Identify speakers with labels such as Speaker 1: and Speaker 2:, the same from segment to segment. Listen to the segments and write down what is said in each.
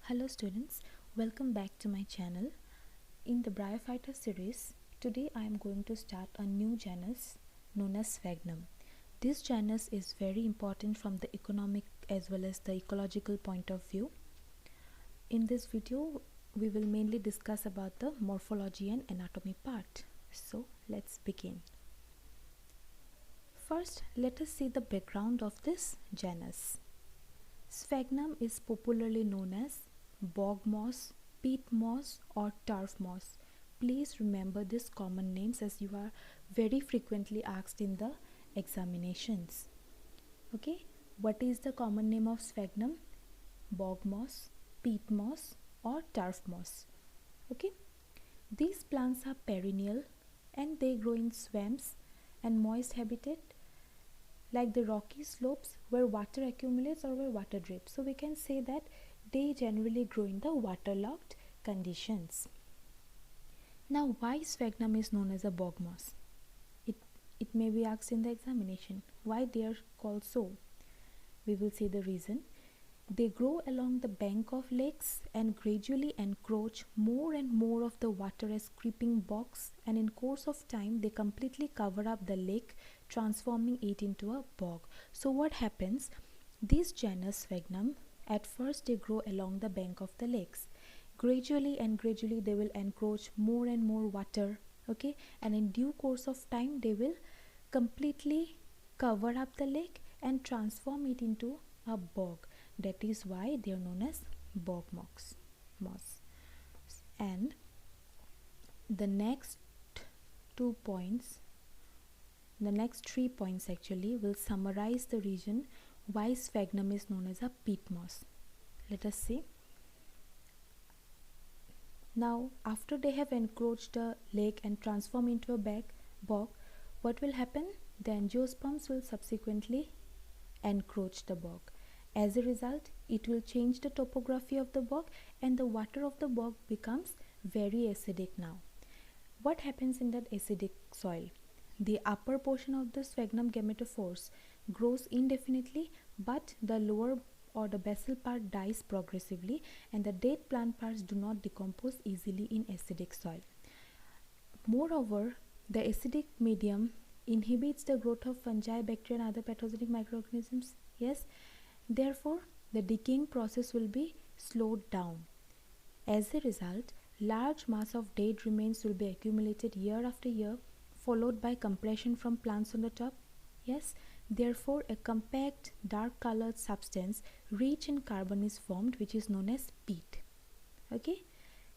Speaker 1: Hello students, welcome back to my channel. In the Bryophyta series, today I am going to start a new genus known as Sphagnum. This genus is very important from the economic as well as the ecological point of view. In this video, we will mainly discuss about the morphology and anatomy part. So let's begin. First, let us see the background of this genus. Sphagnum is popularly known as bog moss, peat moss or turf moss. Please remember these common names as you are very frequently asked in the examinations. Okay, what is the common name of sphagnum? Bog moss, peat moss or turf moss. Okay, these plants are perennial and they grow in swamps and moist habitat like the rocky slopes where water accumulates or where water drips. So we can say that they generally grow in the waterlogged conditions. Now, why sphagnum is known as a bog moss? It may be asked in the examination. Why they are called so? We will see the reason. They grow along the bank of lakes and gradually encroach more and more of the water as creeping bogs, and in course of time they completely cover up the lake, transforming it into a bog. So what happens? This genus Sphagnum, at first they grow along the bank of the lakes. Gradually they will encroach more and more water, okay, and in due course of time they will completely cover up the lake and transform it into a bog. That is why they are known as bog moss. And the next 3 points actually will summarize the reason why sphagnum is known as a peat moss. Let us see. Now, after they have encroached the lake and transformed into a bog, what will happen? The angiosperms will subsequently encroach the bog. As a result, it will change the topography of the bog and the water of the bog becomes very acidic now. What happens in that acidic soil? The upper portion of the sphagnum gametophores grows indefinitely, but the lower or the basal part dies progressively and the dead plant parts do not decompose easily in acidic soil. Moreover, the acidic medium inhibits the growth of fungi, bacteria and other pathogenic microorganisms. Yes, therefore, the decaying process will be slowed down. As a result, large mass of dead remains will be accumulated year after year, followed by compression from plants on the top. Yes, therefore, a compact, dark-colored substance rich in carbon is formed, which is known as peat. Okay,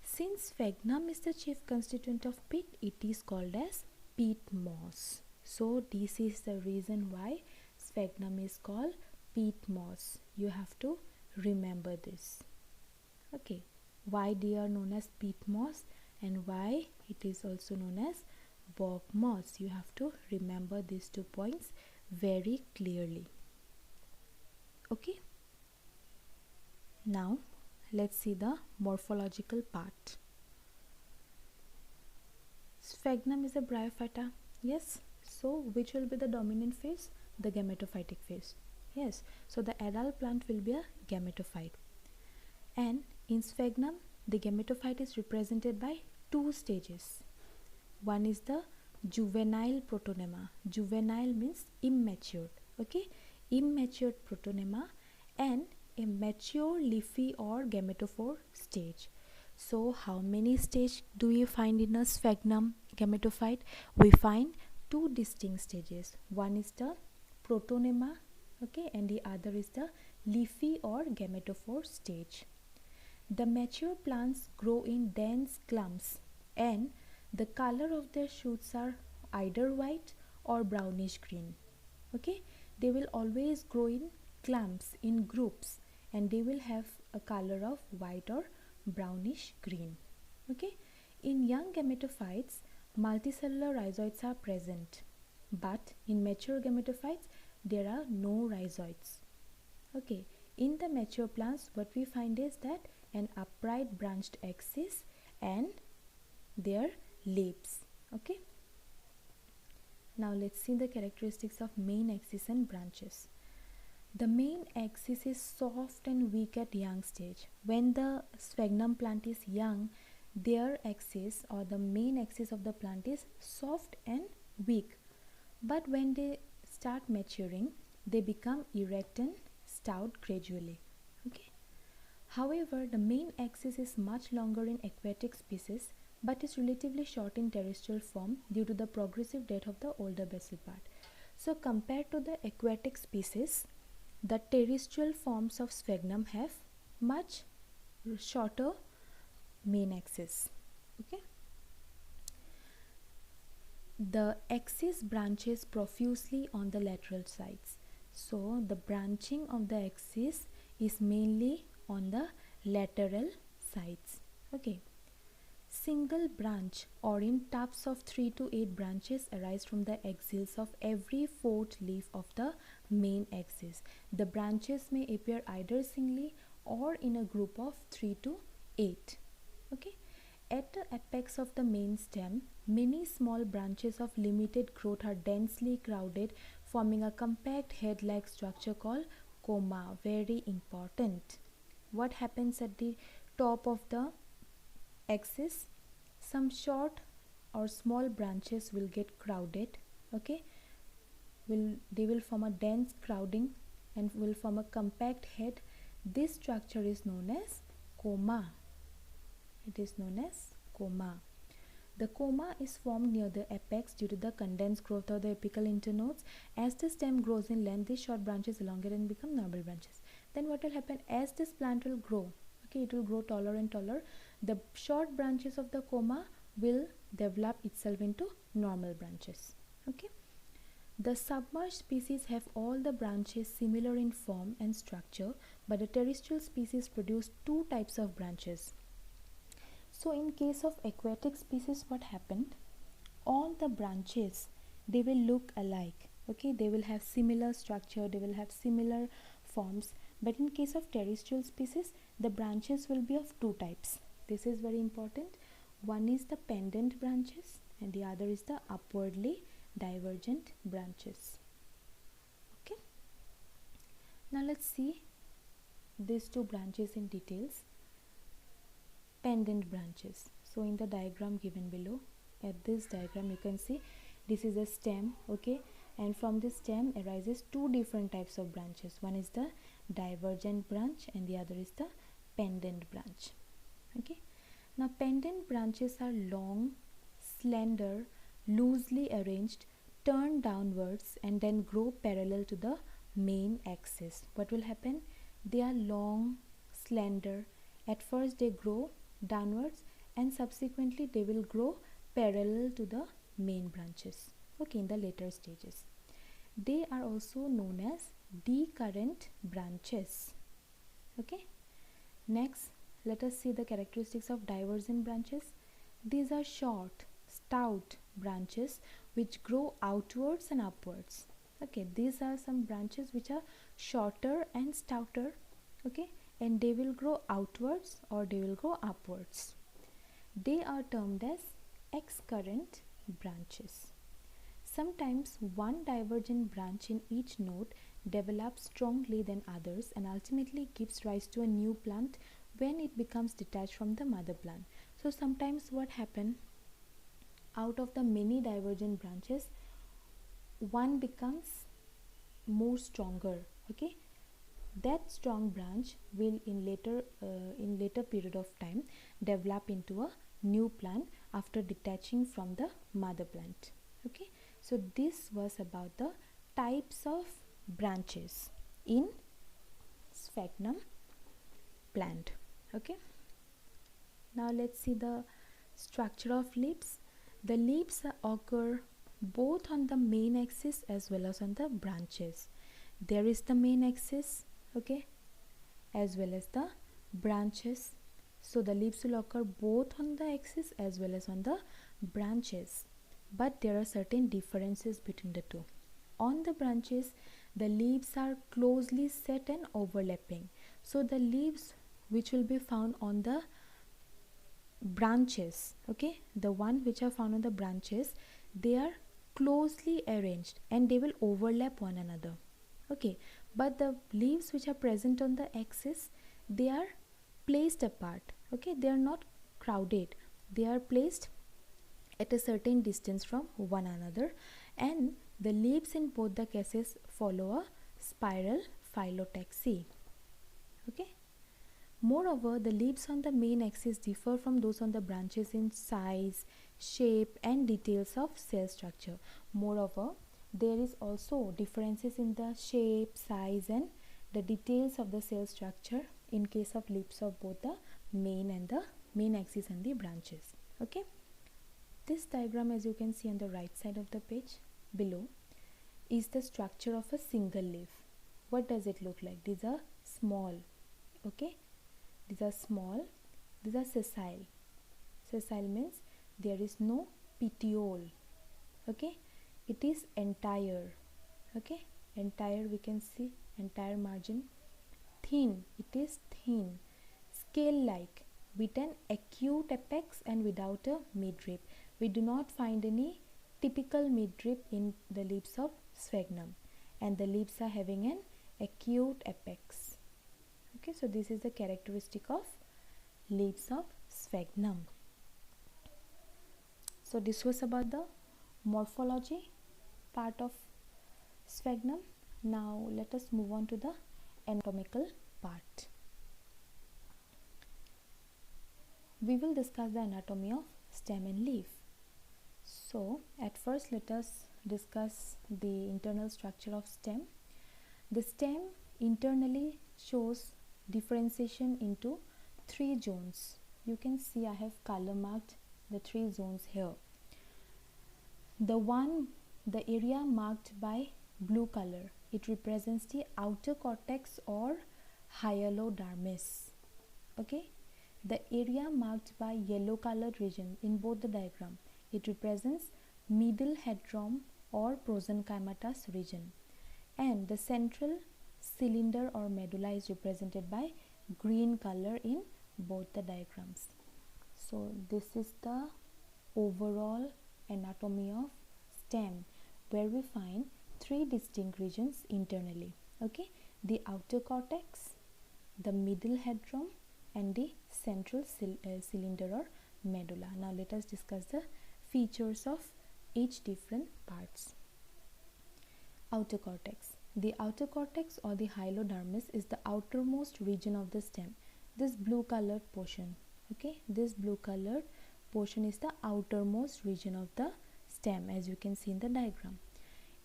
Speaker 1: since sphagnum is the chief constituent of peat, it is called as peat moss. So, this is the reason why sphagnum is called peat moss. You have to remember this. Okay, why they are known as peat moss and why it is also known as bog moss. You have to remember these 2 points very clearly. Okay, now let's see the morphological part. Sphagnum is a bryophyta. Yes, so which will be the dominant phase? The gametophytic phase. Yes, so the adult plant will be a gametophyte, and in sphagnum the gametophyte is represented by 2 stages. One is the juvenile protonema. Juvenile means immature. Okay, immature protonema and a mature leafy or gametophore stage. So how many stages do we find in a sphagnum gametophyte? We find 2 distinct stages. One is the protonema, okay, and the other is the leafy or gametophore stage. The mature plants grow in dense clumps and the color of their shoots are either white or brownish green. Okay, they will always grow in clumps, in groups, and they will have a color of white or brownish green. Okay, in young gametophytes, multicellular rhizoids are present, but in mature gametophytes, there are no rhizoids. Okay, in the mature plants, what we find is that an upright branched axis and their leaves. Okay, now let's see the characteristics of main axis and branches. The main axis is soft and weak at young stage. When the sphagnum plant is young, their axis or the main axis of the plant is soft and weak. But when they start maturing, they become erect and stout gradually. Okay. However, the main axis is much longer in aquatic species but is relatively short in terrestrial form due to the progressive death of the older basal part. So compared to the aquatic species, the terrestrial forms of sphagnum have much shorter main axis. Okay. The axis branches profusely on the lateral sides. So the branching of the axis is mainly on the lateral sides. Okay. Single branch or in tufts of 3 to 8 branches arise from the axils of every fourth leaf of the main axis. The branches may appear either singly or in a group of 3 to 8. Okay. At the apex of the main stem, many small branches of limited growth are densely crowded, forming a compact head-like structure called coma. Very important. What happens at the top of the axis? Some short or small branches will get crowded. Okay, they will form a dense crowding and will form a compact head. This structure is known as coma. It is known as coma. The coma is formed near the apex due to the condensed growth of the apical internodes. As the stem grows in length, these short branches elongate and become normal branches. Then what will happen? As this plant will grow, okay, it will grow taller and taller, the short branches of the coma will develop itself into normal branches. Okay. The submerged species have all the branches similar in form and structure, but the terrestrial species produce two types of branches. So in case of aquatic species, what happened? All the branches, they will look alike. Okay, they will have similar structure, they will have similar forms. But in case of terrestrial species, the branches will be of two types. This is very important. One is the pendant branches and the other is the upwardly divergent branches. Okay. Now let's see these two branches in details. Pendant branches. So in the diagram given below, at this diagram you can see this is a stem, okay, and from this stem arises two different types of branches. One is the divergent branch and the other is the pendant branch. Okay. Now pendant branches are long, slender, loosely arranged, turn downwards and then grow parallel to the main axis. What will happen? They are long, slender. At first they grow downwards and subsequently they will grow parallel to the main branches, okay, in the later stages. They are also known as decurrent branches. Okay. Next, let us see the characteristics of divergent branches. These are short, stout branches which grow outwards and upwards. Okay, these are some branches which are shorter and stouter, okay, and they will grow outwards or they will grow upwards. They are termed as excurrent branches. Sometimes one divergent branch in each node develops strongly than others and ultimately gives rise to a new plant when it becomes detached from the mother plant. So sometimes what happens, out of the many divergent branches, one becomes more stronger, okay. That strong branch will in later period of time develop into a new plant after detaching from the mother plant. Okay, so this was about the types of branches in sphagnum plant. Okay, now let's see the structure of leaves. The leaves occur both on the main axis as well as on the branches. There is the main axis, okay, as well as the branches. So the leaves will occur both on the axis as well as on the branches, but there are certain differences between the two. On the branches, the leaves are closely set and overlapping. So the leaves which will be found on the branches, okay, the one which are found on the branches, they are closely arranged and they will overlap one another. Okay, but the leaves which are present on the axis, they are placed apart. Okay, they are not crowded, they are placed at a certain distance from one another, and the leaves in both the cases follow a spiral phyllotaxy. Okay. Moreover, the leaves on the main axis differ from those on the branches in size, shape, and details of cell structure. Moreover, there is also differences in the shape, size, and the details of the cell structure in case of leaves of both the main axis and the branches. Okay. This diagram, as you can see on the right side of the page below, is the structure of a single leaf. What does it look like? These are small. Okay. These are small, these are sessile. Sessile means there is no petiole. Okay, it is entire. Okay, entire, we can see entire margin. Thin, it is thin. Scale like, with an acute apex and without a midrib. We do not find any typical midrib in the leaves of sphagnum, and the leaves are having an acute apex. Okay, so this is the characteristic of leaves of sphagnum. So this was about the morphology part of sphagnum. Now let us move on to the anatomical part. We will discuss the anatomy of stem and leaf. So at first let us discuss the internal structure of stem. The stem internally shows differentiation into 3 zones. You can see I have color marked the 3 zones here. The area marked by blue color, it represents the outer cortex or hyalodermis. Okay, the area marked by yellow colored region in both the diagram, it represents middle hedron or prosenkymatous region, and the central cylinder or medulla is represented by green color in both the diagrams. So this is the overall anatomy of stem, where we find 3 distinct regions internally. Okay, the outer cortex, the middle hedron, and the central cylinder or medulla. Now let us discuss the features of each different parts. Outer cortex. The outer cortex or the hyalodermis is the outermost region of the stem. This blue colored portion, okay, this blue colored portion is the outermost region of the stem, as you can see in the diagram.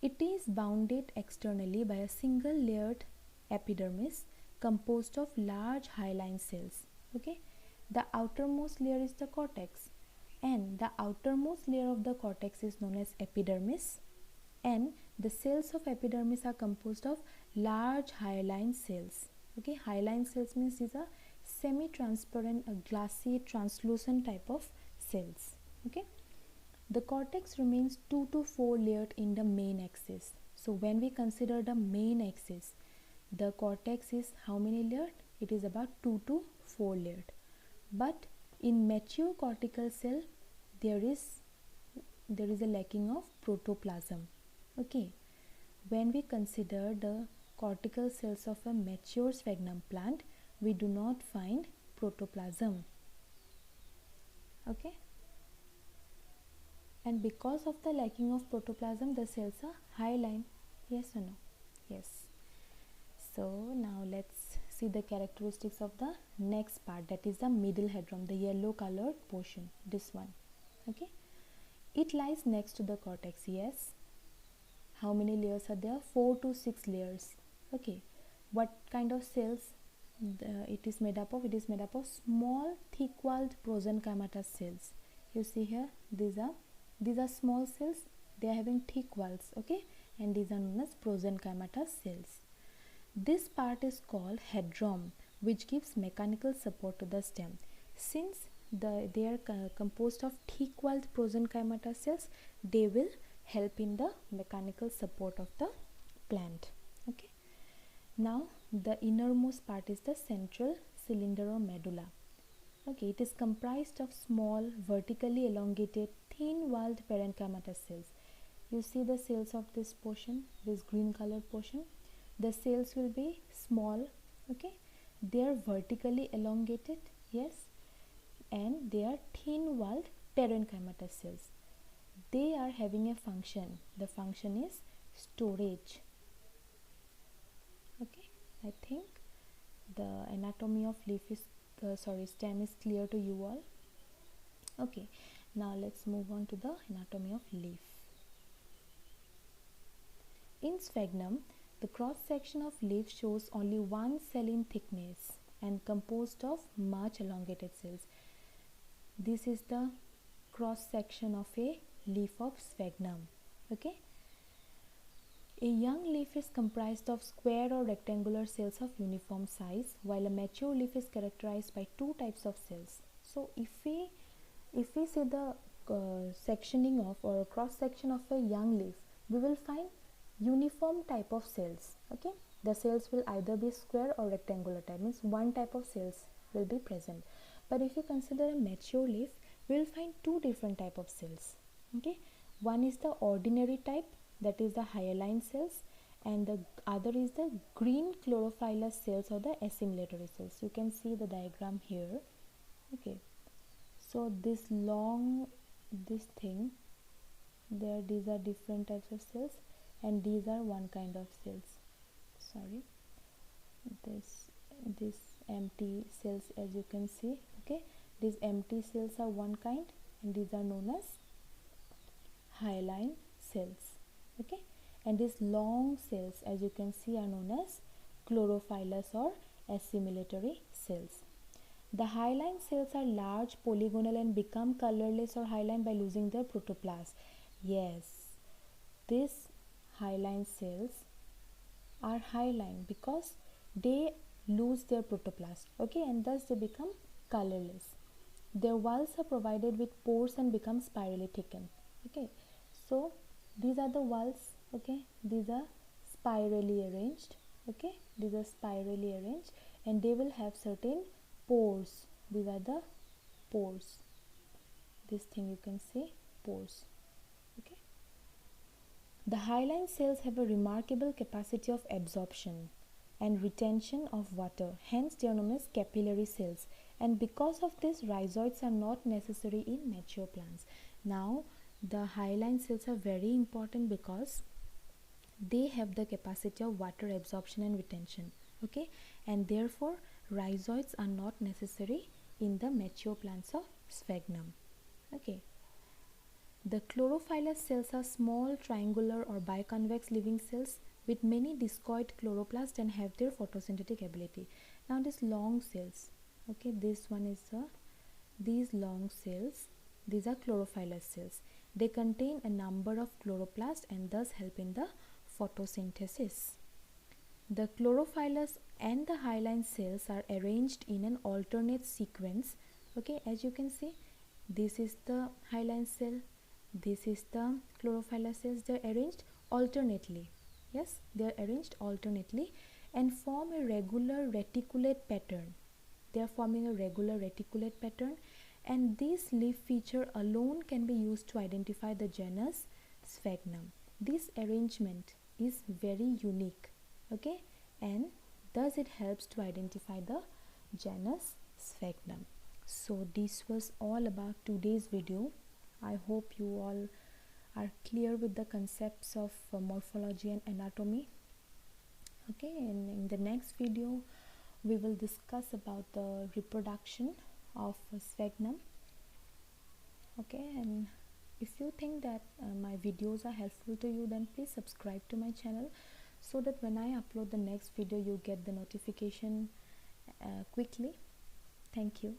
Speaker 1: It is bounded externally by a single layered epidermis composed of large hyaline cells. Okay, the outermost layer is the cortex, and the outermost layer of the cortex is known as epidermis, and the cells of epidermis are composed of large hyaline cells. Okay, hyaline cells means these are semi-transparent, glassy, translucent type of cells. Okay, the cortex remains 2 to 4 layered in the main axis. So when we consider the main axis, the cortex is how many layered? It is about 2 to 4 layered. But in mature cortical cell, there is a lacking of protoplasm. Okay, when we consider the cortical cells of a mature sphagnum plant, we do not find protoplasm. Okay, and because of the lacking of protoplasm, the cells are hyaline. Yes or no? Yes. So now let's see the characteristics of the next part, that is the middle hedron, the yellow colored portion, this one. Okay, it lies next to the cortex. Yes. How many layers are there? 4 to 6 layers. Okay, what kind of cells it is made up of? It is made up of small thick-walled prosenkymatous cells. You see here, these are small cells, they are having thick walls. Okay, and these are known as prosenkymatous cells. This part is called hedron, which gives mechanical support to the stem. Since they are composed of thick-walled prosenkymatous cells, they will help in the mechanical support of the plant. Okay, now the innermost part is the central cylinder or medulla. Okay, it is comprised of small, vertically elongated, thin-walled parenchymatous cells. You see the cells of this portion, this green colored portion. the cells will be small, okay, they are vertically elongated, yes, and they are thin walled parenchymatous cells. They are having a function. The function is storage. Okay, I think the anatomy of leaf is stem is clear to you all. Okay, now let's move on to the anatomy of leaf. In sphagnum, the cross section of leaf shows only one cell in thickness and composed of much elongated cells. This is the cross section of a leaf of sphagnum. Okay, a young leaf is comprised of square or rectangular cells of uniform size, while a mature leaf is characterized by two types of cells. So if we see the sectioning of or cross section of a young leaf, we will find uniform type of cells. Okay, the cells will either be square or rectangular type, means one type of cells will be present. But if you consider a mature leaf, we will find two different type of cells. Okay, one is the ordinary type, that is the hyaline cells, and the other is the green chlorophyllous cells or the assimilatory cells. You can see the diagram here. Okay, so this thing there, these are different types of cells, and these are one kind of cells. Sorry, this empty cells, as you can see. Okay, these empty cells are one kind, and these are known as hyaline cells. Okay, and these long cells, as you can see, are known as chlorophyllous or assimilatory cells. The hyaline cells are large, polygonal, and become colorless or hyaline by losing their protoplast. Yes, these hyaline cells are hyaline because they lose their protoplast, okay, and thus they become colorless. Their walls are provided with pores and become spirally thickened. Okay, so these are the walls. Okay, these are spirally arranged. Okay, these are spirally arranged, and they will have certain pores. These are the pores. This thing you can see, pores. Okay, the hyaline cells have a remarkable capacity of absorption and retention of water, hence they are known as capillary cells, and because of this, rhizoids are not necessary in mature plants. Now the hyaline cells are very important because they have the capacity of water absorption and retention. Okay, and therefore rhizoids are not necessary in the mature plants of sphagnum. Okay, the chlorophyllous cells are small, triangular or biconvex living cells with many discoid chloroplasts and have their photosynthetic ability. Now these long cells, okay, this one is these long cells, these are chlorophyllous cells. They contain a number of chloroplasts and thus help in the photosynthesis. The chlorophyllous and the hyaline cells are arranged in an alternate sequence. Okay, as you can see, this is the hyaline cell, this is the chlorophyllous cells. They are arranged alternately. Yes, they are arranged alternately and form a regular reticulate pattern. They are forming a regular reticulate pattern, and this leaf feature alone can be used to identify the genus Sphagnum. This arrangement is very unique. Okay, and thus it helps to identify the genus Sphagnum. So this was all about today's video. I hope you all are clear with the concepts of morphology and anatomy. Okay, and in the next video we will discuss about the reproduction of sphagnum. Okay, and if you think that my videos are helpful to you, then please subscribe to my channel so that when I upload the next video you get the notification quickly. Thank you.